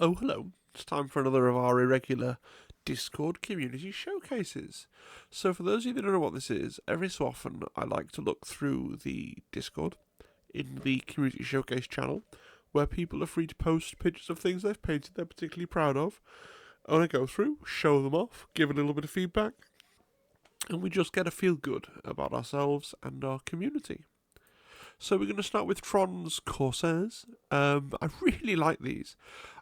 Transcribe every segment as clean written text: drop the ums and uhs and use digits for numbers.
Oh, hello. It's time for another of our irregular Discord community showcases. So, for those of you that don't know what this is, every so often I like to look through the Discord in the community showcase channel where people are free to post pictures of things they've painted they're particularly proud of. And I go through, show them off, give a little bit of feedback, and we just get a feel good about ourselves and our community. So we're going to start with Trons Corsairs. I really like these.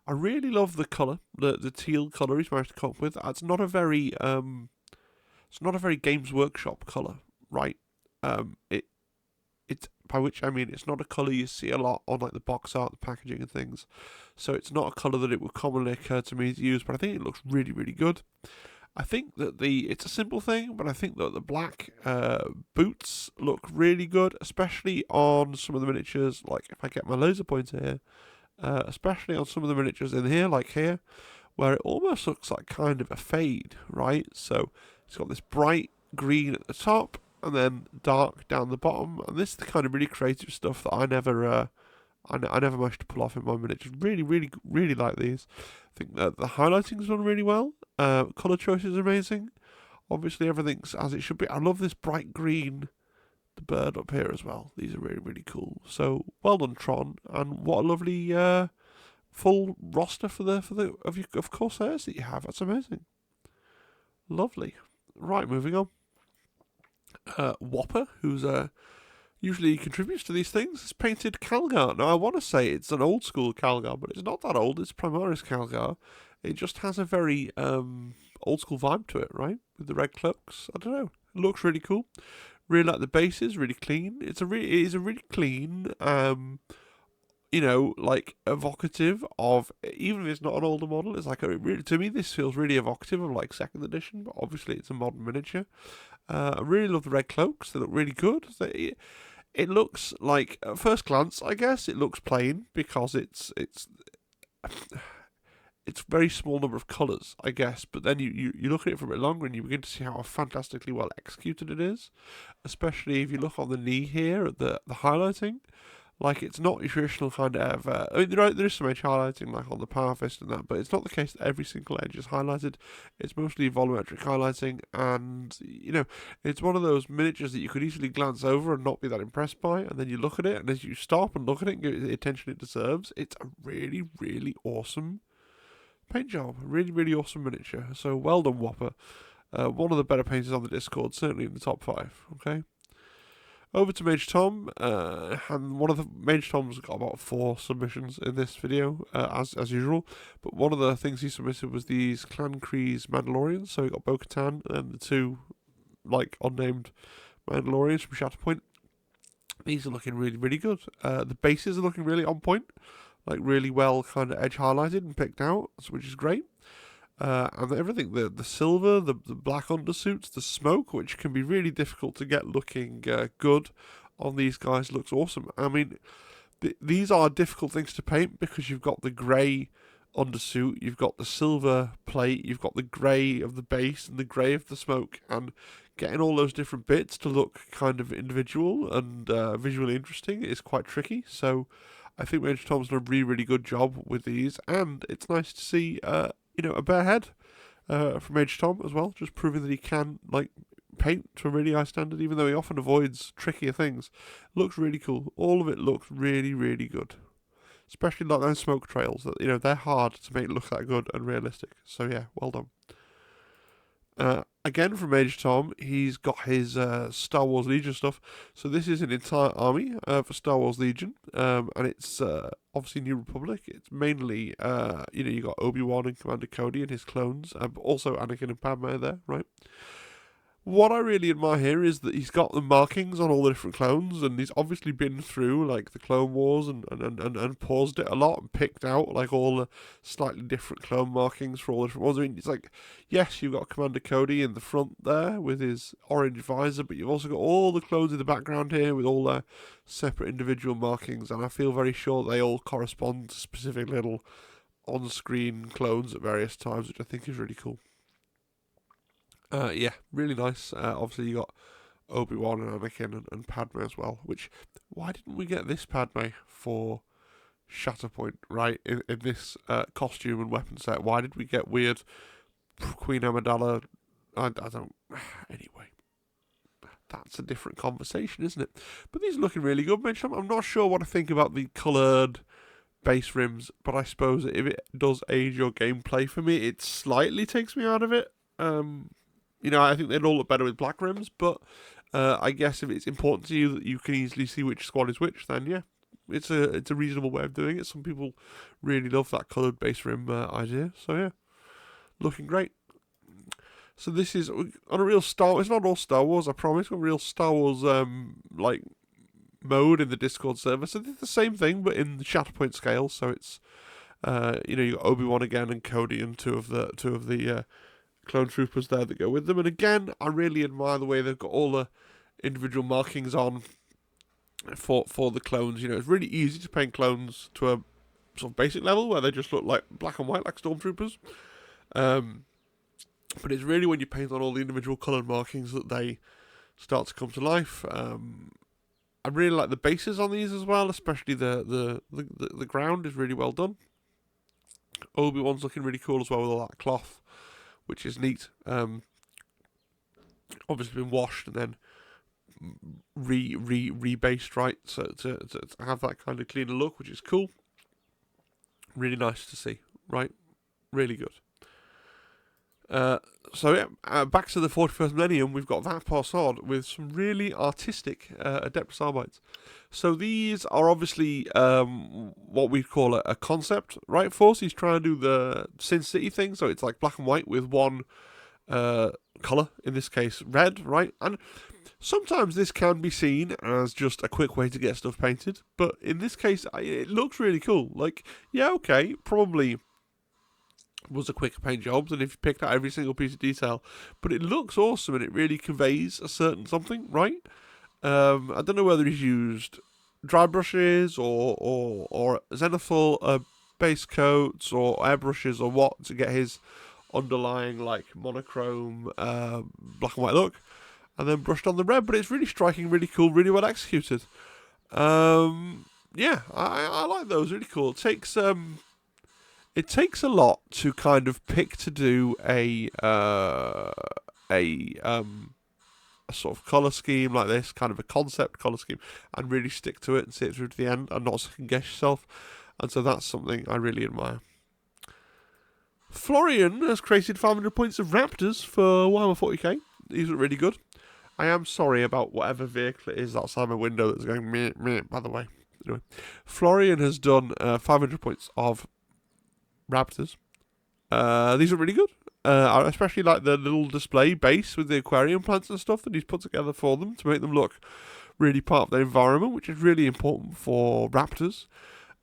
I really love the colour, the teal colour he's managed to come up with. It's not a very Games Workshop colour, right? It's by which I mean it's not a colour you see a lot on like the box art, the packaging and things. So it's not a colour that it would commonly occur to me to use, but I think it looks really, really good. I think that it's a simple thing, but I think that the black boots look really good, especially on some of the miniatures. Like if I get my laser pointer here, especially on some of the miniatures in here, like here, where it almost looks like kind of a fade, right? So it's got this bright green at the top and then dark down the bottom, and this is the kind of really creative stuff that I never managed to pull off in my miniatures. Really, really, really like these. I think that the highlighting's done really well. Colour choice is amazing. Obviously, everything's as it should be. I love this bright green, the bird up here as well. These are really, really cool. So well done, Tron, and what a lovely full roster of Corsairs that you have. That's amazing. Lovely. Right, moving on. Whopper, who's usually contributes to these things, has painted Calgar. Now, I want to say it's an old school Calgar, but it's not that old. It's Primaris Calgar. It just has a very old school vibe to it, right? With the red cloaks. I don't know. It looks really cool. Really like the bases. Really clean. It is a really clean, like evocative of, even if it's not an older model, it's like to me this feels really evocative of like second edition, but obviously it's a modern miniature. I really love the red cloaks. They look really good. It looks like, at first glance, I guess, it looks plain because it's very small number of colours, I guess. But then you look at it for a bit longer and you begin to see how fantastically well executed it is. Especially if you look on the knee here at the highlighting. Like, it's not your traditional kind of... I mean, there is some edge highlighting, like on the Power Fist and that, but it's not the case that every single edge is highlighted. It's mostly volumetric highlighting, and, it's one of those miniatures that you could easily glance over and not be that impressed by, and then you look at it, and as you stop and look at it and give it the attention it deserves, it's a really, really awesome paint job. Really, really awesome miniature. So, well done, Whopper. One of the better painters on the Discord, certainly in the top 5, okay? Over to MageTom, and one of the MageTom's got about 4 submissions in this video, as usual. But one of the things he submitted was these Clan Kreese Mandalorians. So he got Bo-Katan and the 2, like, unnamed Mandalorians from Shatterpoint. These are looking really, really good. The bases are looking really on point, like really well kind of edge highlighted and picked out, which is great. And everything, the silver, the black undersuits, the smoke, which can be really difficult to get looking good on these guys, looks awesome. I mean, these are difficult things to paint because you've got the grey undersuit, you've got the silver plate, you've got the grey of the base and the grey of the smoke, and getting all those different bits to look kind of individual and visually interesting is quite tricky. So I think MageTom's done a really, really good job with these, and it's nice to see a bare head from MageTom as well, just proving that he can paint to a really high standard, even though he often avoids trickier things. Looks really cool. All of it looks really, really good. Especially like those smoke trails that they're hard to make look that good and realistic. So yeah, well done. Again from MageTom, he's got his Star Wars Legion stuff. So this is an entire army for Star Wars Legion, and it's obviously New Republic. It's mainly, you got Obi-Wan and Commander Cody and his clones, but also Anakin and Padme there, right? What I really admire here is that he's got the markings on all the different clones, and he's obviously been through like the Clone Wars and paused it a lot and picked out like all the slightly different clone markings for all the different ones. I mean, it's like, yes, you've got Commander Cody in the front there with his orange visor, but you've also got all the clones in the background here with all their separate individual markings, and I feel very sure they all correspond to specific little on-screen clones at various times, which I think is really cool. Yeah, really nice. Obviously, you got Obi-Wan and Anakin and Padme as well. Which, why didn't we get this Padme for Shatterpoint, right, in this costume and weapon set? Why did we get weird Queen Amidala? I don't... Anyway, that's a different conversation, isn't it? But these are looking really good, MageTom. I'm not sure what I think about the coloured base rims, but I suppose if it does aid your gameplay for me, it slightly takes me out of it. You know, I think they'd all look better with black rims, but I guess if it's important to you that you can easily see which squad is which, then yeah, it's a reasonable way of doing it. Some people really love that coloured base rim idea, so yeah, looking great. So this is on a real Star Wars. It's not all Star Wars, I promise. A real Star Wars like mode in the Discord server. So it's the same thing, but in the Shatterpoint scale. So it's you know, you got Obi-Wan again and Cody and two of the clone troopers there that go with them. And again, I really admire the way they've got all the individual markings on for the clones. You know, it's really easy to paint clones to a sort of basic level where they just look like black and white, like stormtroopers. But it's really when you paint on all the individual coloured markings that they start to come to life. I really like the bases on these as well, especially the ground is really well done. Obi-Wan's looking really cool as well with all that cloth, which is neat. Obviously been washed and then rebased, right? So to have that kind of cleaner look, which is cool. Really nice to see, right? Really good. So yeah, back to the 41st Millennium, we've got that Parsod with some really artistic Adeptus Arbites. So these are obviously what we call a concept, right, Force? He's trying to do the Sin City thing, so it's like black and white with one colour, in this case red, right? And sometimes this can be seen as just a quick way to get stuff painted, but in this case, it looks really cool. Like, yeah, okay, probably was a quicker paint job than if you picked out every single piece of detail, but it looks awesome and it really conveys a certain something, right? I don't know whether he's used dry brushes or zenithal base coats or airbrushes or what to get his underlying like monochrome black and white look, and then brushed on the red, but it's really striking, really cool, really well executed. Yeah, I like those, really cool. It takes a lot to kind of pick to do a sort of colour scheme like this, kind of a concept colour scheme, and really stick to it and see it through to the end and not second guess yourself. And so that's something I really admire. Florian has created 500 points of Raptors for Warhammer 40k. These look really good. I am sorry about whatever vehicle it is outside my window that's going meh, meh, by the way. Anyway, Florian has done 500 points of Raptors. These are really good. I especially like the little display base with the aquarium plants and stuff that he's put together for them to make them look really part of their environment, which is really important for Raptors.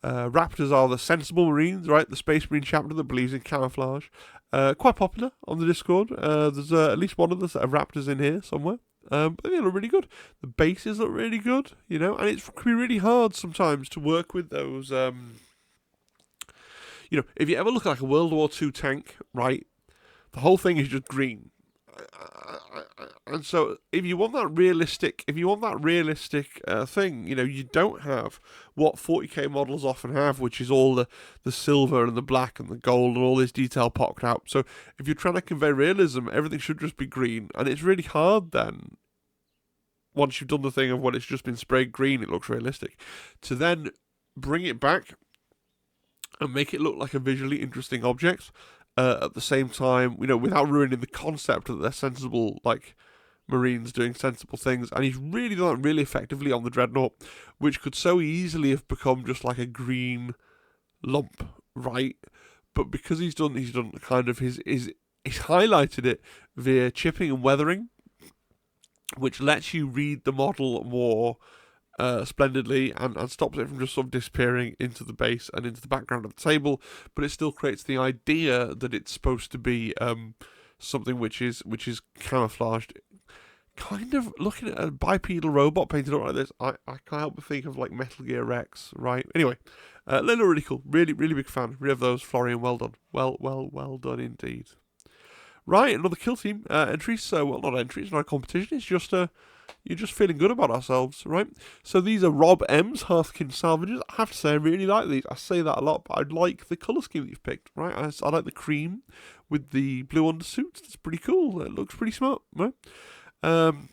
Raptors are the sensible Marines, right? The Space Marine chapter that believes in camouflage. Quite popular on the Discord. There's at least one of the set of Raptors in here somewhere. But they look really good. The bases look really good, you know, and it can be really hard sometimes to work with those. You know, if you ever look at like a World War II tank, right, the whole thing is just green. And so if you want that realistic thing, you know, you don't have what 40k models often have, which is all the silver and the black and the gold and all this detail popped out. So if you're trying to convey realism, everything should just be green. And it's really hard then, once you've done the thing of when it's just been sprayed green, it looks realistic, to then bring it back and make it look like a visually interesting object at the same time, you know, without ruining the concept that they're sensible, like, Marines doing sensible things. And he's really done that really effectively on the Dreadnought, which could so easily have become just like a green lump, right? But because he's done kind of he's highlighted it via chipping and weathering, which lets you read the model more splendidly and stops it from just sort of disappearing into the base and into the background of the table, but it still creates the idea that it's supposed to be something which is camouflaged. Kind of looking at a bipedal robot painted up like this, I can't help but think of like Metal Gear Rex, right? Anyway, they look really cool. Really, really big fan. Really of those, Florian. Well done. Well done indeed. Right, another kill team entry. So, well, not entry. It's not a competition. It's just a you're just feeling good about ourselves, right? So these are Rob M's Hearthkin salvages. I have to say, I really like these. I say that a lot, but I like the colour scheme that you've picked, right? I like the cream with the blue undersuit. It's pretty cool. It looks pretty smart, right? On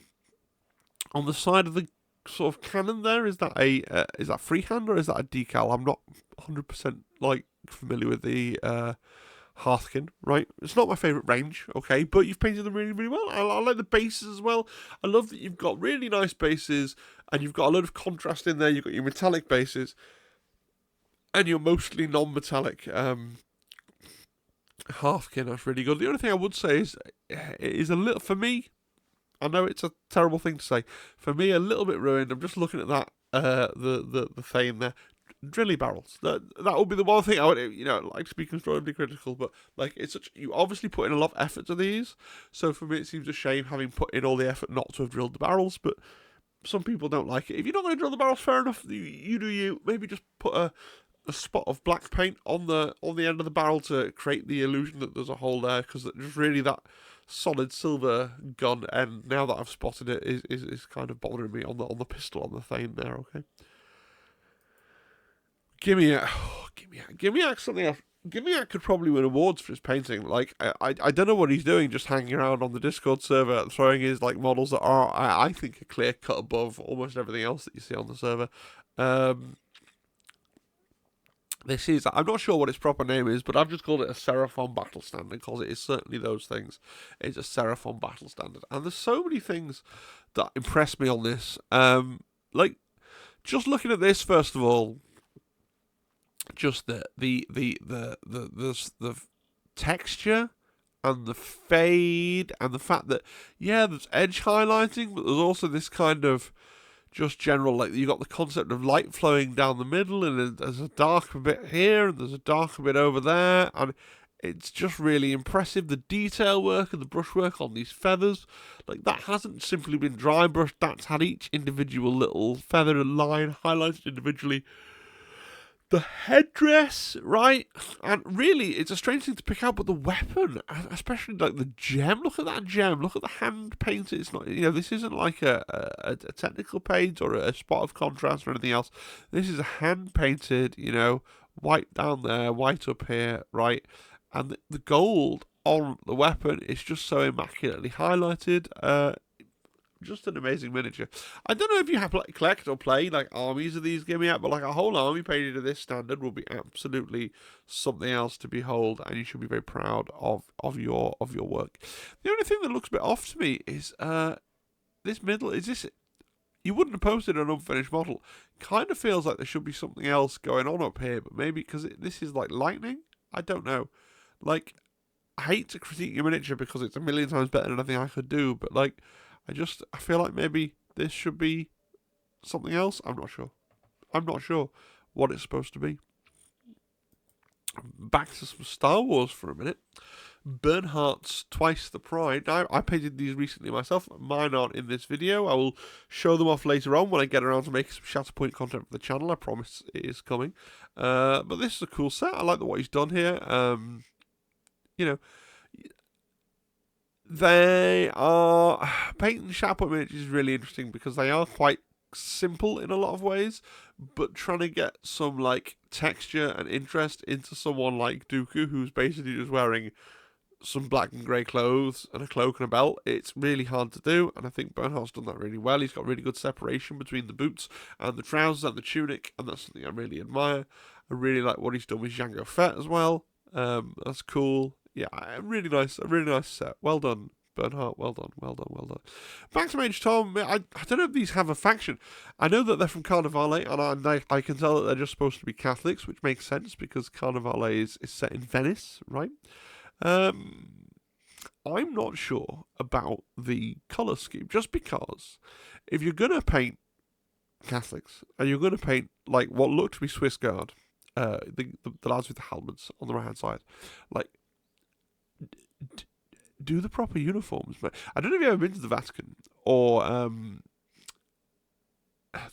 the side of the sort of cannon there, is that freehand or is that a decal? I'm not 100% like familiar with the Hearthkin, right? It's not my favourite range, okay, but you've painted them really, really well. I like the bases as well. I love that you've got really nice bases and you've got a lot of contrast in there. You've got your metallic bases and your mostly non-metallic Hearthkin. That's really good. The only thing I would say is it is a little, for me, I know it's a terrible thing to say, for me a little bit ruined. I'm just looking at that, the thing there. Drilly barrels. That would be the one thing I would, like to be constructively critical, but like you obviously put in a lot of effort to these, so for me it seems a shame having put in all the effort not to have drilled the barrels, but some people don't like it. If you're not going to drill the barrels, fair enough, you do you. Maybe just put a spot of black paint on the end of the barrel to create the illusion that there's a hole there, because just really that solid silver gun, and now that I've spotted it, is kind of bothering me on the pistol on the thing there, okay? GimA something else. GimA could probably win awards for his painting. Like, I don't know what he's doing, just hanging around on the Discord server, throwing his like models that are, I think, a clear cut above almost everything else that you see on the server. This is, I'm not sure what its proper name is, but I've just called it a Seraphon Battle Standard, because it is certainly those things. It's a Seraphon Battle Standard. And there's so many things that impress me on this. Like, just looking at this, first of all, just the texture and the fade and the fact that, yeah, there's edge highlighting, but there's also this kind of just general, like, you got the concept of light flowing down the middle, and there's a darker bit here and there's a darker bit over there, and it's just really impressive. The detail work and the brushwork on these feathers, like, that hasn't simply been dry brushed, that's had each individual little feather and line highlighted individually. The headdress, right? And really, it's a strange thing to pick out, but the weapon, especially like the gem, look at that gem, look at the hand painted. It's not, this isn't like a technical paint or a spot of contrast or anything else. This is a hand painted, white down there, white up here, right? And the gold on the weapon is just so immaculately highlighted. Just an amazing miniature. I don't know if you have collect or play like armies of these GimA, but like a whole army painted to this standard will be absolutely something else to behold, and you should be very proud of your work. The only thing that looks a bit off to me is this middle. Is this? You wouldn't have posted an unfinished model. Kind of feels like there should be something else going on up here, but maybe because this is like lightning. I don't know. Like, I hate to critique your miniature because it's a million times better than anything I could do, but like, I feel like maybe this should be something else. I'm not sure what it's supposed to be. Back to some Star Wars for a minute. Bernhardt's Twice the Pride. Now, I painted these recently myself. Mine aren't in this video. I will show them off later on when I get around to making some Shatterpoint content for the channel. I promise it is coming. But this is a cool set. I like what he's done here. They are painting Shatterpoint miniatures is really interesting because they are quite simple in a lot of ways, but trying to get some like texture and interest into someone like Dooku, who's basically just wearing some black and grey clothes and a cloak and a belt, it's really hard to do, and I think Bernhardt's done that really well. He's got really good separation between the boots and the trousers and the tunic, and that's something I really admire. I really like what he's done with Jango Fett as well. That's cool. Yeah, a really nice set. Well done, Bernhardt. Well done. Back to MageTom. I don't know if these have a faction. I know that they're from Carnaval, and I can tell that they're just supposed to be Catholics, which makes sense because Carnaval is set in Venice, right? I'm not sure about the colour scheme, just because if you're going to paint Catholics, and you're going to paint like what looked to be Swiss Guard, the lads with the helmets on the right hand side, like, do the proper uniforms, mate. I don't know if you've ever been to the Vatican, or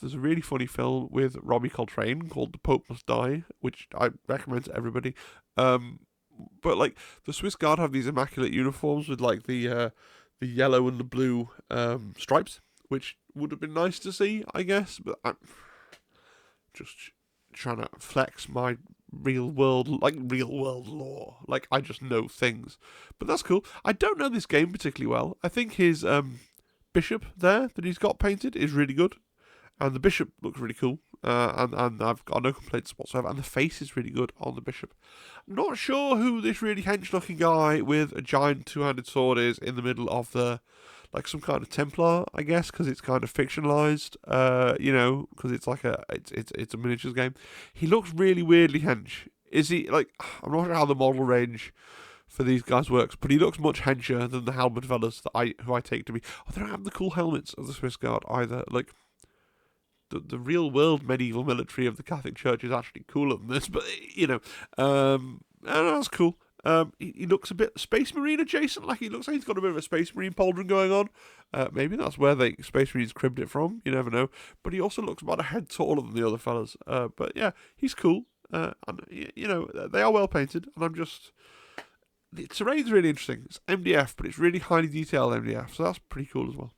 there's a really funny film with Robbie Coltrane called The Pope Must Die, which I recommend to everybody. But like the Swiss Guard have these immaculate uniforms with like the yellow and the blue stripes, which would have been nice to see, I guess. But I'm just trying to flex my real world lore. Like, I just know things. But that's cool. I don't know this game particularly well. I think his bishop there that he's got painted is really good. And the bishop looks really cool. And I've got no complaints whatsoever. And the face is really good on the bishop. I'm not sure who this really hench-looking guy with a giant two-handed sword is in the middle of the... like some kind of Templar, I guess, because it's kind of fictionalized, because it's like it's a miniatures game. He looks really weirdly hench. Is he, like, I'm not sure how the model range for these guys works, but he looks much hencher than the helmet fellas who I take to be. Oh, they don't have the cool helmets of the Swiss Guard either. Like, the real world medieval military of the Catholic Church is actually cooler than this, but, that's cool. He looks a bit Space Marine adjacent, like he looks like he's got a bit of a Space Marine pauldron going on. Maybe that's where the Space Marines cribbed it from, you never know. But he also looks about a head taller than the other fellas. But yeah, he's cool. And, they are well painted, and the terrain's really interesting. It's MDF, but it's really highly detailed MDF, so that's pretty cool as well.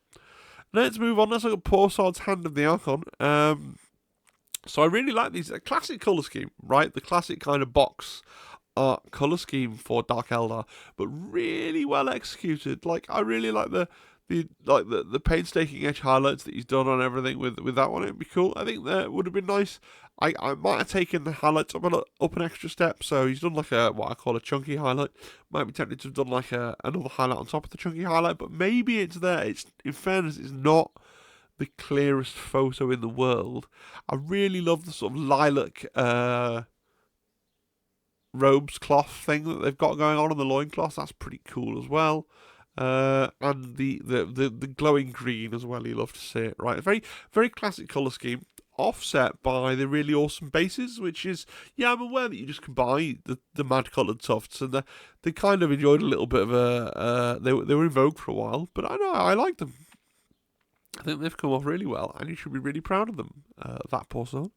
Let's move on. Let's look at Porsard's Hand of the Archon. So I really like these. A classic colour scheme, right? The classic kind of box art colour scheme for Dark Eldar, but really well executed. Like, I really like the painstaking edge highlights that he's done on everything with that one. It'd be cool. I think that would have been nice. I might have taken the highlights up an extra step. So he's done like what I call a chunky highlight. Might be tempted to have done like another highlight on top of the chunky highlight, but maybe it's there. It's, in fairness, it's not the clearest photo in the world. I really love the sort of lilac robes cloth thing that they've got going on the loincloth. That's pretty cool as well. And the glowing green as well. You love to see it, right? Very, very classic colour scheme, offset by the really awesome bases, which is, I'm aware that you just can buy the mad coloured tufts, and they kind of enjoyed a little bit of they were in vogue for a while, but I know I like them. I think they've come off really well, and you should be really proud of them. That poor son.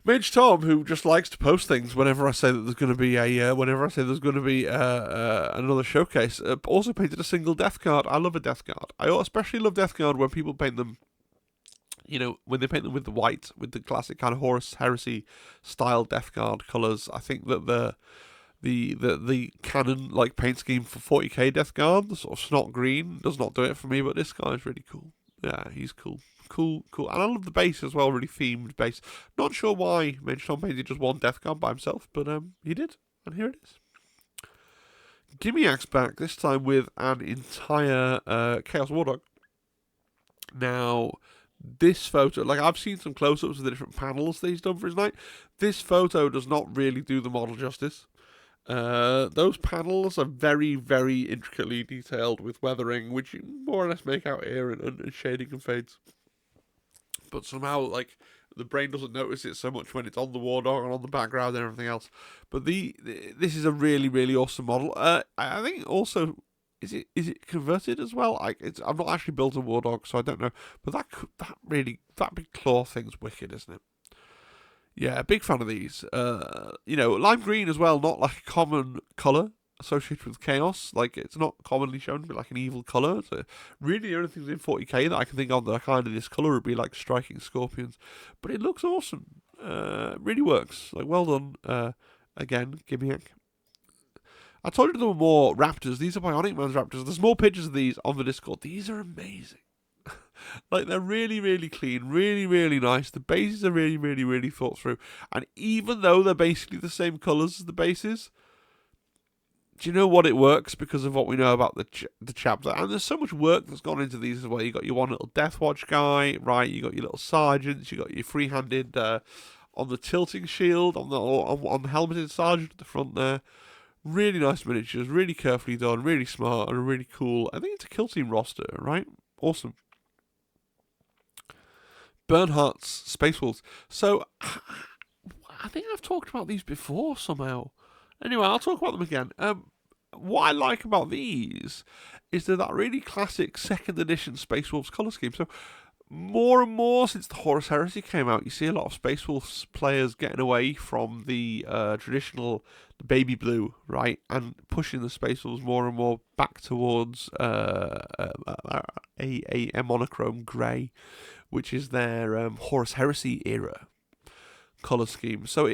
MageTom, who just likes to post things whenever I say that there's going to be another showcase, also painted a single Death Guard. I love a Death Guard. I especially love Death Guard when people paint them, when they paint them with the white, with the classic kind of Horus Heresy style Death Guard colours. I think that the canon like paint scheme for 40k Death Guard, the sort of snot green, does not do it for me, but this guy is really cool. Yeah, he's cool. Cool. And I love the base as well, really themed base. Not sure why MageTom painted just one Death Guard by himself, but he did, and here it is. GimA's back, this time with an entire Chaos Wardog. Now, this photo, like I've seen some close-ups of the different panels that he's done for his night. This photo does not really do the model justice. Those panels are very, very intricately detailed with weathering, which you more or less make out here, and shading and fades. But somehow, like, the brain doesn't notice it so much when it's on the Wardog and on the background and everything else. But this is a really, really awesome model. I think also, is it converted as well? I've not actually built a Wardog, so I don't know. But that big claw thing's wicked, isn't it? Yeah, big fan of these. Lime green as well, not like a common colour associated with chaos. Like, it's not commonly shown to be like an evil colour. So really, the only things in 40k that I can think of that are kind of this colour would be like striking scorpions. But it looks awesome. Really works. Like, well done. Again, GimA. I told you there were more Raptors. These are Bionic Man's Raptors. There's more pictures of these on the Discord. These are amazing. Like, they're really, really clean, really, really nice. The bases are really, really, really thought through. And even though they're basically the same colours as the bases, do you know what? It works because of what we know about the chapter. And there's so much work that's gone into these as well. You got your one little Death Watch guy, right? You got your little sergeants. You got your free-handed on the tilting shield, on the helmeted sergeant at the front there. Really nice miniatures, really carefully done, really smart, and really cool. I think it's a kill team roster, right? Awesome. Bernhardt's Space Wolves. So, I think I've talked about these before somehow. Anyway, I'll talk about them again. What I like about these is they're that really classic 2nd edition Space Wolves colour scheme. So, more and more since the Horus Heresy came out, you see a lot of Space Wolves players getting away from the traditional baby blue, right, and pushing the Space Wolves more and more back towards a monochrome grey, which is their Horus Heresy era colour scheme. So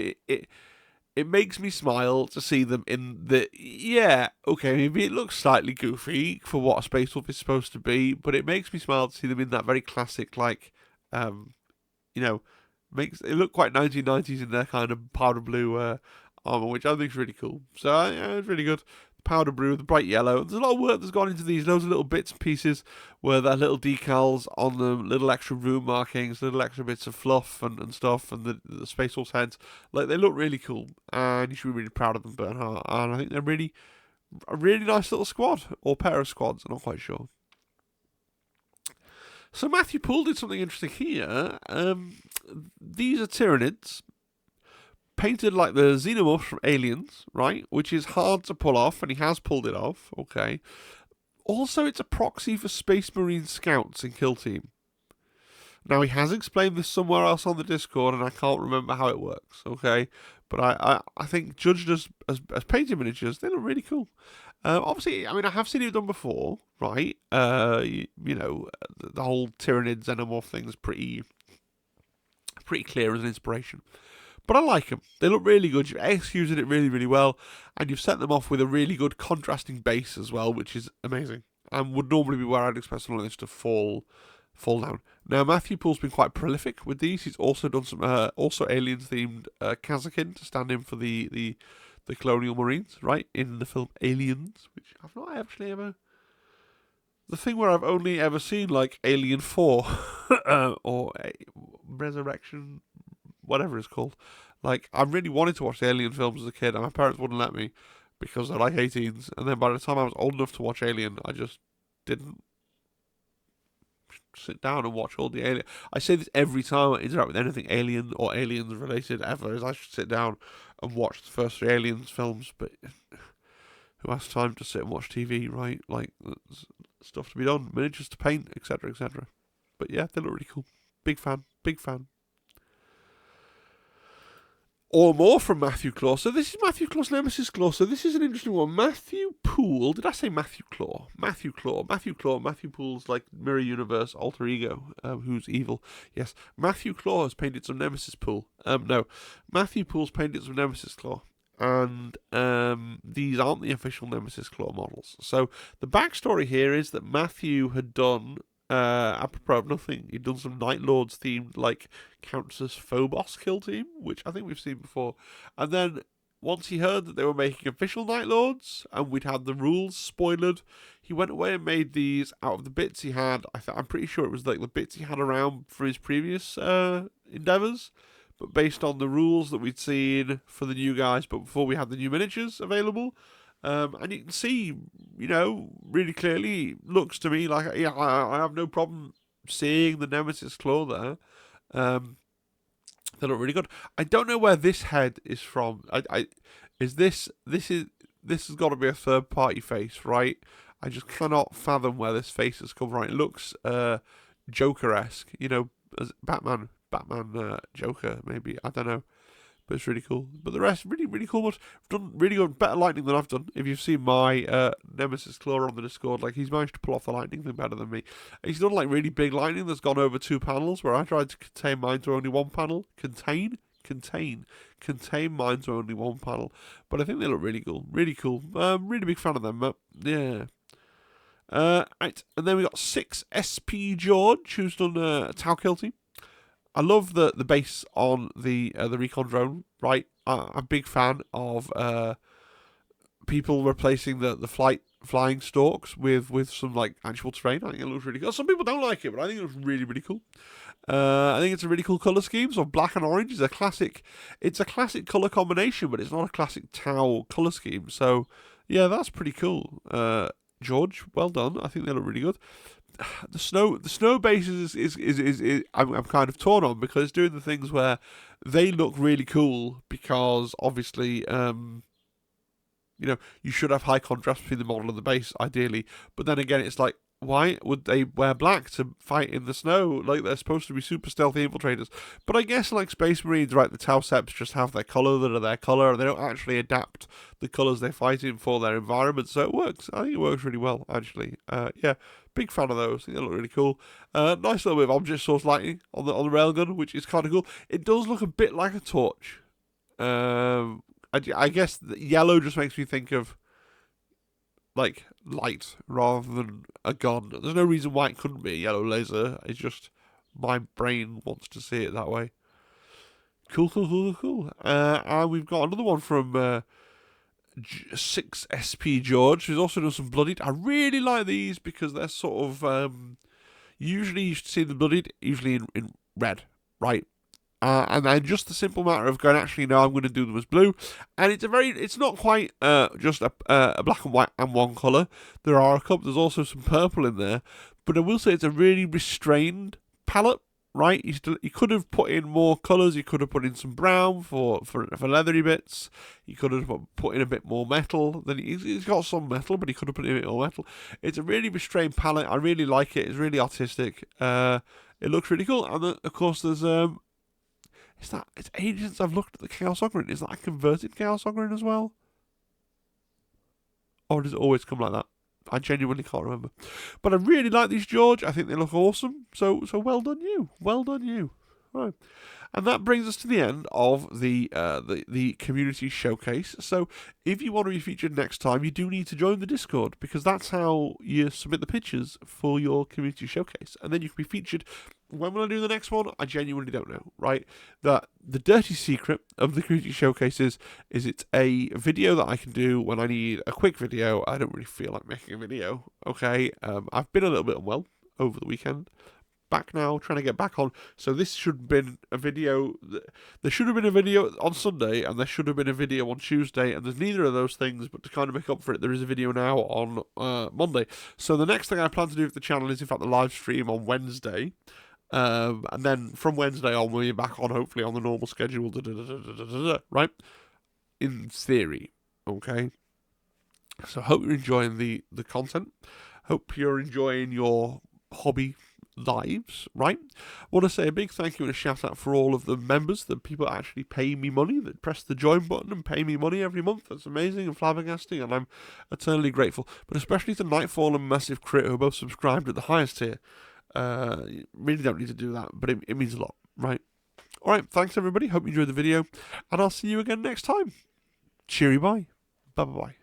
it makes me smile to see them in the... Yeah, okay, maybe it looks slightly goofy for what a Space Wolf is supposed to be, but it makes me smile to see them in that very classic, like, makes it look quite 1990s in their kind of powder blue armour, which I think is really cool. So, yeah, it's really good. Powder blue, the bright yellow. There's a lot of work that's gone into these. Loads of little bits and pieces where there are little decals on them, little extra room markings, little extra bits of fluff and stuff, and the Space Wolves heads. Like, they look really cool, and you should be really proud of them, Bernard. And I think they're a really nice little squad, or pair of squads, I'm not quite sure. So Matthew Poole did something interesting here. These are Tyranids, painted like the xenomorphs from Aliens, right? Which is hard to pull off, and he has pulled it off, okay. Also, it's a proxy for Space Marine Scouts in Kill Team. Now, he has explained this somewhere else on the Discord, and I can't remember how it works, okay? But I think, judged as painted miniatures, they look really cool. Obviously, I mean, I have seen it done before, right? The whole Tyranid Xenomorph thing is pretty clear as an inspiration. But I like them. They look really good. You've executed it really, really well. And you've set them off with a really good contrasting base as well, which is amazing. And would normally be where I'd expect something like this to fall down. Now, Matthew Poole's been quite prolific with these. He's also done some also Aliens-themed Kazakin to stand in for the Colonial Marines, right, in the film Aliens, which I've not actually ever... The thing where I've only ever seen, like, Alien 4 or Resurrection... whatever it's called. Like, I really wanted to watch the Alien films as a kid, and my parents wouldn't let me because they're like 18s. And then by the time I was old enough to watch Alien, I just didn't sit down and watch all the Alien. I say this every time I interact with anything Alien or Aliens related ever, is I should sit down and watch the first 3 Aliens films, but who has time to sit and watch TV, right? Like, there's stuff to be done, miniatures to paint, etc., etc. But yeah, they look really cool. Big fan. Or more from Matthew Claw. So this is Matthew Claw's Nemesis Claw. So this is an interesting one. Matthew Poole. Did I say Matthew Claw? Matthew Claw. Matthew Poole's like mirror universe alter ego, who's evil. Yes. Matthew Claw has painted some Nemesis Poole. No. Matthew Poole's painted some Nemesis Claw. And these aren't the official Nemesis Claw models. So the backstory here is that Matthew had done... apropos of nothing, he'd done some Night Lords themed, like, Countess Phobos kill team, which I think we've seen before. And then, once he heard that they were making official Night Lords, and we'd had the rules spoiled, he went away and made these out of the bits he had. I'm pretty sure it was, like, the bits he had around for his previous endeavours, but based on the rules that we'd seen for the new guys, but before we had the new miniatures available. And you can see, really clearly, looks to me like, yeah, I have no problem seeing the Nemesis Claw there. They look really good. I don't know where this head is from. This has got to be a third party face, right? I just cannot fathom where this face has come from. It looks Joker-esque, as Batman Joker, maybe. I don't know. But it's really cool. But the rest, really, really cool. I've done really good, better lightning than I've done. If you've seen my Nemesis Claw on the Discord, like, he's managed to pull off the lightning thing better than me. He's done, like, really big lightning that's gone over 2 panels, where I tried to contain mine to only 1 panel. Contain mine to only 1 panel. But I think they look really cool. Really cool. Really big fan of them, yeah. Right. And then we got 6 SP George, who's done a Tau Kill team. I love the base on the Recon Drone, right? I'm a big fan of people replacing the flying stalks with some, like, actual terrain. I think it looks really cool. Some people don't like it, but I think it looks really, really cool. I think it's a really cool colour scheme. So black and orange is a classic. It's a classic colour combination, but it's not a classic Tau colour scheme. So yeah, that's pretty cool. George, well done. I think they look really good. The snow bases is I'm kind of torn on, because it's doing the things where they look really cool because obviously you should have high contrast between the model and the base ideally, but then again it's like white? Would they wear black to fight in the snow? Like, they're supposed to be super stealthy infiltrators. But I guess, like Space Marines, right, the Tauseps just have their colour that are their colour, and they don't actually adapt the colours they fight in for their environment, so it works. I think it works really well, actually. Yeah, big fan of those. I think they look really cool. Nice little bit of object source lighting on the railgun, which is kind of cool. It does look a bit like a torch. I guess yellow just makes me think of, like, light rather than a gun. There's no reason why it couldn't be a yellow laser. It's just my brain wants to see it that way. Cool. And we've got another one from 6SP George, who's also done some bloodied. I really like these because they're sort of usually you should see the bloodied usually in red, right? And then just the simple matter of going, actually, no, I'm going to do them as blue. And it's not quite just a black and white and one colour. There are a couple, there's also some purple in there. But I will say it's a really restrained palette, right? You could have put in more colours. You could have put in some brown for leathery bits. You could have put in a bit more metal. He's got some metal, but he could have put in a bit more metal. It's a really restrained palette. I really like it. It's really artistic. It looks really cool. And of course, there's it's ages since I've looked at the Chaos Ocarina. Is that a converted Chaos Ocarina as well? Or does it always come like that? I genuinely can't remember. But I really like these, George. I think they look awesome. So well done you. Well done you. Right. And that brings us to the end of the community showcase. So if you want to be featured next time, you do need to join the Discord, because that's how you submit the pictures for your community showcase. And then you can be featured. When will I do the next one? I genuinely don't know, right? The dirty secret of the community showcase is it's a video that I can do when I need a quick video. I don't really feel like making a video, okay? I've been a little bit unwell over the weekend. Back now, trying to get back on. So this should have been a video. There should have been a video on Sunday, and there should have been a video on Tuesday, and there's neither of those things. But to kind of make up for it, there is a video now on Monday. So the next thing I plan to do with the channel is, in fact, the live stream on Wednesday. And then from Wednesday on, we'll be back on, hopefully, on the normal schedule. Right? In theory. Okay? So hope you're enjoying the content. Hope you're enjoying your hobby lives, right? I want to say a big thank you and a shout out for all of the members, the people that actually pay me money, that press the join button and pay me money every month. That's amazing and flabbergasting, and I'm eternally grateful. But especially to Nightfall and Massive Crit, who are both subscribed at the highest tier. Really don't need to do that, but it means a lot, right? Alright, thanks everybody, hope you enjoyed the video, and I'll see you again next time. Cheery bye. Bye bye bye.